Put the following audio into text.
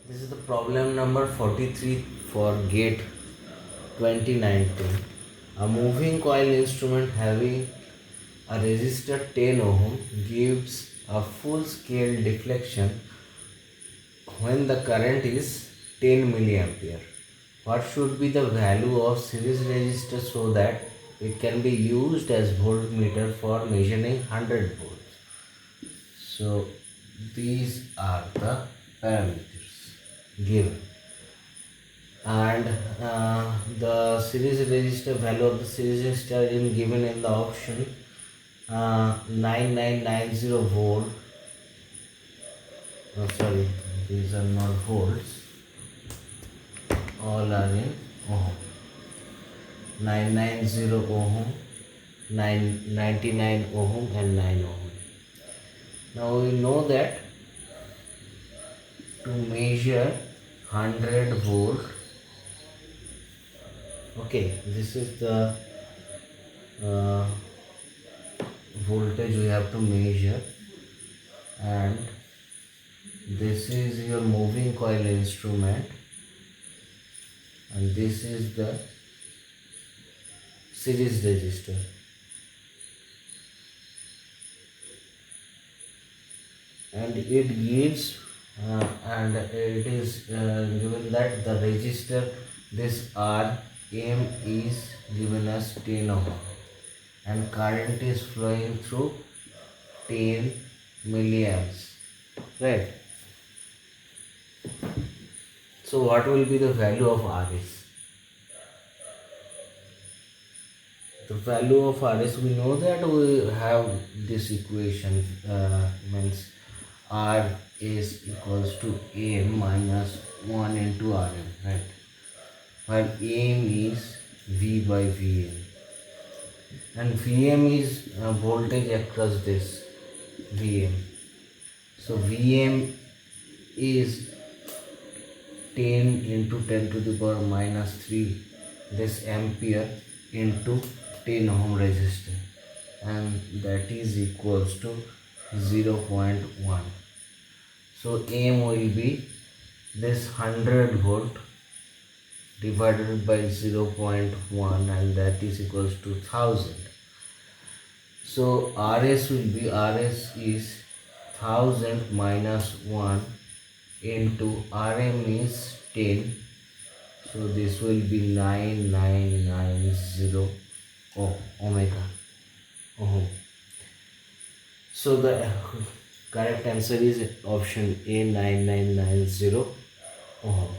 This is the problem number 43 for GATE 2019. A moving coil instrument having a resistor 10 ohm gives a full scale deflection when the current is 10 milliampere. What should be the value of series resistor so that it can be used as voltmeter for measuring 100 volts? So these are the parameters given, and the series resistor value of the series resistor is given in the option 9990 volt. Sorry, these are not volts, all are in ohm. 990 ohm, 999 ohm and 9 ohm. Now we know that to measure 100 volt, okay, this is the voltage we have to measure, and this is your moving coil instrument, and this is the series resistor. And it gives and it is given that the resistor, this Rm is given as 10 ohm and current is flowing through 10 milliamps, right? So what will be the value of Rs? The value of Rs, we know that we have this equation, means R is equals to M minus 1 into Rm, right? While M is V by Vm, and Vm is voltage across this Vm. So Vm is 10 into 10 to the power minus 3 this ampere into 10 ohm resistor, and that is equals to 0.1. So M will be this 100 volt divided by 0.1, and that is equals to 1000. So Rs will be, Rs is 1000 minus 1 into Rm is 10, so this will be 9990 omega ohm. So the correct answer is option A, 9990 ohm.